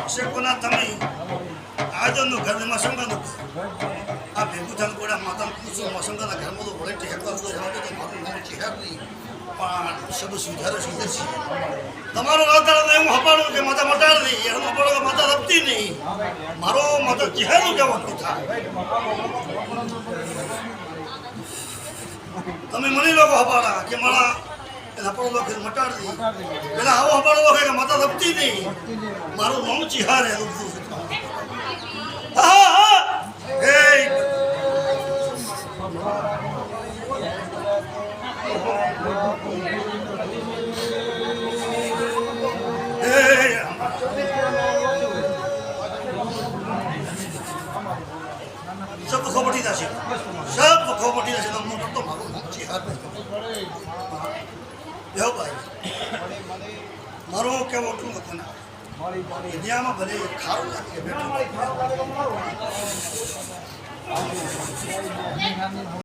શેકોના તમે આજનો ઘરમાં સંગનો આ ભેગું થઈને કોઈ માતાને પૂછું મસંગાના ઘરમાં તો ભલે ઠેકવા તો મારું નામ ઠેક નહીં પણ શબ્દ સુધારે સુધરશે તમારો રાધારા એવું હપાડું કે માતા મટાડ નહીં એનું હપાડો કે માતા રપતી નહીં મારો માતા ચહેરું કહેવાનું થાય તમે મની લોકો હપાડા કે મારા હપાડો લોકો મટાડ નહીં પેલા આવો હપાડો લોકો કે માતા રપતી નહીં મારું નામ ચિહારે હા હા હે सब खोपटी जैसे सब खोपटी जैसे हम मोटर तो मारो अच्छी हाथ में यो भाई मारो क्या वो तुम बताना इंडिया में भले खाओ जाके बैठो